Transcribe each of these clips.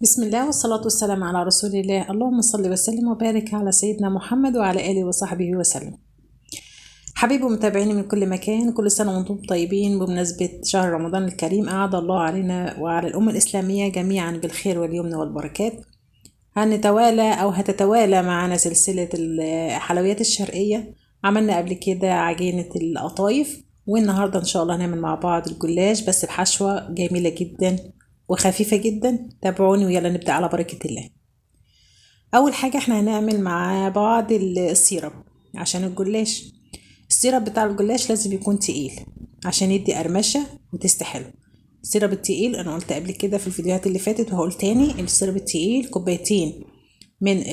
بسم الله والصلاة والسلام على رسول الله. اللهم صل وسلم وبارك على سيدنا محمد وعلى آله وصحبه وسلم. حبيبي متابعيني من كل مكان، كل سنة وانتم طيبين بمناسبة شهر رمضان الكريم. أعاد الله علينا وعلى الأمة الإسلامية جميعا بالخير واليمن والبركات. هتتوالى معنا سلسلة الحلويات الشرقية. عملنا قبل كده عجينة القطايف، والنهاردة إن شاء الله هنعمل مع بعض الجلاش بس بحشوة جميلة جدا وخفيفة جدا. تابعوني ويلا نبدأ على بركة الله. أول حاجة احنا هنعمل مع بعض السيرب عشان الجلاش. السيرب بتاع الجلاش لازم يكون تقيل عشان يدي قرمشة وتست حلو. السيرب التقيل انا قلت قبل كده في الفيديوهات اللي فاتت وهقول تاني، السيرب التقيل كوبايتين من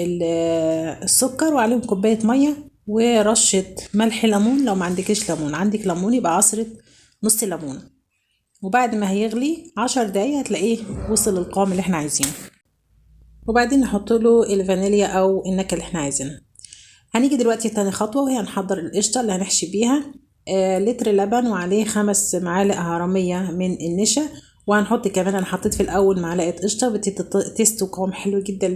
السكر وعليهم كوباية مية ورشة ملح ليمون. لو ما عندكش ليمون، عندك ليمون يبقى عصرة نص ليمونة، وبعد ما هيغلي 10 دقايق هتلاقيه وصل للقوام اللي احنا عايزينه. وبعدين نحط له الفانيليا او النكهه اللي احنا عايزينها. هنيجي دلوقتي تاني خطوه وهي هنحضر القشطه اللي هنحشي بيها. لتر لبن وعليه 5 معالق هرميه من النشا، وهنحط كمان، انا حطيت في الاول معلقه قشطه بتست وقوام حلو جدا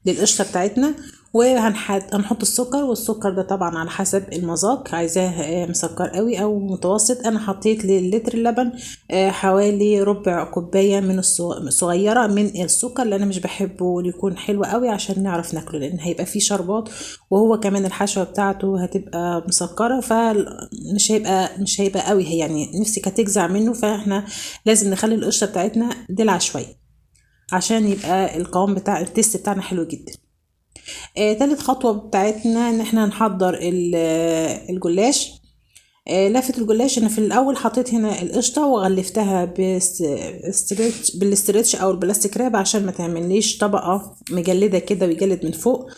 للقشطه بتاعتنا. وهنحط السكر، والسكر ده طبعا على حسب المذاق، عايزاه مسكر قوي او متوسط. انا حطيت للتر اللبن حوالي ربع كوبايه من صغيره من السكر، لان انا مش بحبه يكون حلو قوي عشان نعرف ناكله، لان هيبقى فيه شربات وهو كمان الحشوه بتاعته هتبقى مسكره، فمش هيبقى قوي، هي يعني نفسك هتجزع منه. فاحنا لازم نخلي القشره بتاعتنا دلع شويه عشان يبقى القوام بتاع التست بتاعنا حلو جدا. تالت خطوة بتاعتنا ان احنا نحضر الجلاش. لفة الجلاش انا في الاول حطيت هنا القشطة وغلفتها بالاسترتش او البلاستيك راب عشان ما تعمليش طبقة مجلدة كده ويجلد من فوق.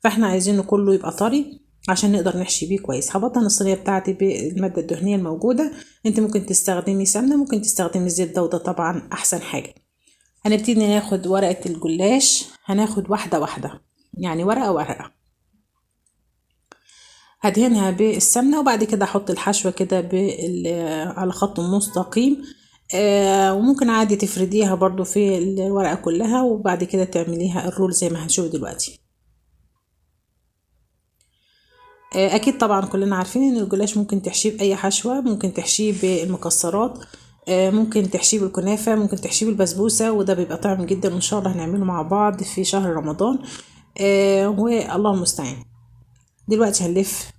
فاحنا عايزينه كله يبقى طري عشان نقدر نحشي بيه كويس. هبطن الصينية بتاعتي بالمادة الدهنية الموجودة. انت ممكن تستخدمي سمنة، ممكن تستخدمي زبدة، وده طبعا احسن حاجة. هنبتدي ناخد ورقة الجلاش، هناخد واحدة واحدة، يعني ورقة ورقة، هدهنها بالسمنة وبعد كده احط الحشوة كده على خط مستقيم. وممكن عادي تفرديها برضو في الورقة كلها وبعد كده تعمليها الرول زي ما هنشوف دلوقتي. اكيد طبعا كلنا عارفين ان الجلاش ممكن تحشيه باي حشوة، ممكن تحشيه بالمكسرات، ممكن تحشيه بالكنافة، ممكن تحشيه بالبسبوسة، وده بيبقى طعم جدا، وان شاء الله هنعمله مع بعض في شهر رمضان. والله المستعان. دلوقتي هنلف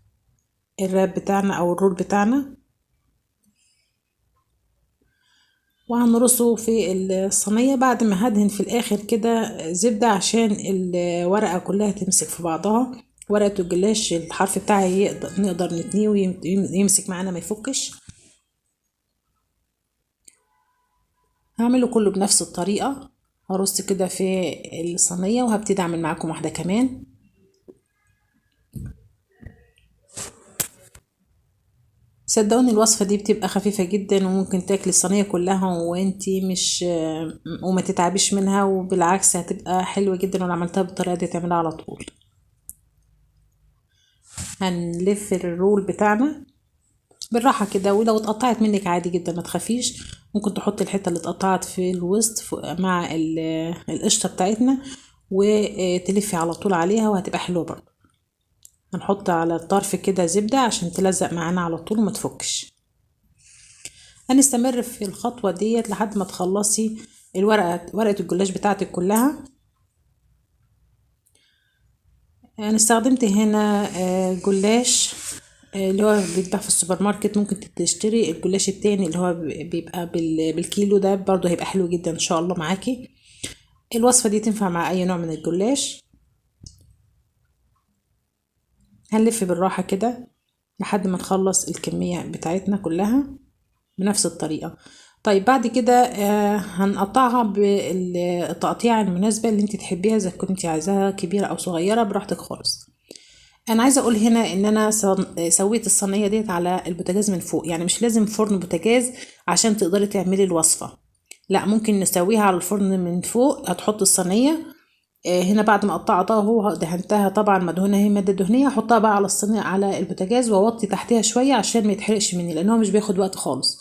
الراب بتاعنا او الرول بتاعنا وهنرصه في الصينية بعد ما هدهن في الاخر كده زبدة عشان الورقة كلها تمسك في بعضها. ورقة الجلاش الحرف بتاعها نقدر نتنيه ويمسك معانا ما يفكش. هعمله كله بنفس الطريقة، هرص كده في الصينية وهبتدي اعمل معاكم واحدة كمان. صدقوني الوصفة دي بتبقى خفيفة جدا وممكن تاكلي الصينية كلها وانتي مش وما تتعبيش منها، وبالعكس هتبقى حلوة جدا. ولو عملتها بالطريقة دي تعملها على طول. هنلف الرول بتاعنا بالراحة كده، ولو اتقطعت منك عادي جدا ما تخافيش، ممكن تحطي الحتة اللي اتقطعت في الوسط مع القشطة بتاعتنا وتلفي على طول عليها وهتبقى حلوة برضه. هنحط على الطرف كده زبدة عشان تلزق معانا على طول وما تفكش. هنستمر في الخطوة ديت لحد ما تخلصي ورقة الجلاش بتاعتك كلها. انا استخدمت هنا جلاش اللي هو بيتباع في السوبر ماركت. ممكن تشتري الجلاش التاني اللي هو بيبقى بالكيلو، ده برضو هيبقى حلو جدا ان شاء الله معاكي. الوصفة دي تنفع مع اي نوع من الجلاش. هنلف بالراحة كده لحد ما نخلص الكمية بتاعتنا كلها بنفس الطريقة. طيب بعد كده هنقطعها بالتقطيع المناسبة اللي انت تحبيها، اذا كنت عايزاها كبيرة او صغيرة براحتك خالص. انا عايزه اقول هنا ان انا سويت الصينيه ديت على البوتاجاز من فوق، يعني مش لازم فرن بوتاجاز عشان تقدري تعملي الوصفه، لا ممكن نسويها على الفرن من فوق. هتحط الصينيه هنا بعد ما قطعتها اهو دهنتها طبعا مدهونه، هي ماده دهنيه، احطها بقى على الصينيه على البوتاجاز واوطي تحتها شويه عشان ما يتحرقش مني، لان هو مش بياخد وقت خالص.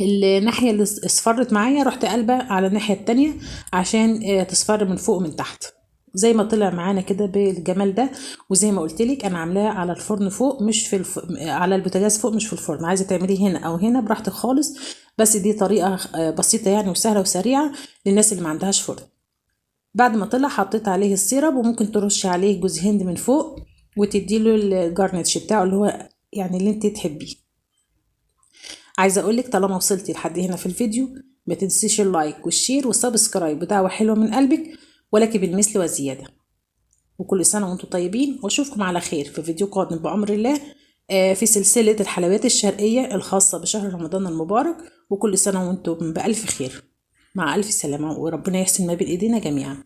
الناحية اللي اصفرت معايا رحت قلبة على الناحية التانية عشان تصفر من فوق ومن تحت، زي ما طلع معانا كده بالجمال ده. وزي ما قلت لك انا عاملاها على الفرن فوق مش في على البوتاجاز فوق مش في الفرن، عايزه تعمليه هنا او هنا براحتك خالص، بس دي طريقه بسيطه يعني وسهله وسريعه للناس اللي ما عندهاش فرن. بعد ما طلع حطيت عليه السيرب، وممكن ترش عليه جوز هند من فوق وتديله الجارنيتش بتاعه اللي هو يعني اللي انت تحبيه. عايزه اقولك طالما وصلتي لحد هنا في الفيديو ما تنسيش اللايك والشير والسبسكرايب، دعوه حلوه من قلبك ولك بالمثل وزياده. وكل سنه وانتم طيبين، واشوفكم على خير في فيديو قادم بأمر الله في سلسله الحلويات الشرقيه الخاصه بشهر رمضان المبارك. وكل سنه وانتم بألف خير، مع ألف سلامه، وربنا يحسن ما بين ايدينا جميعا.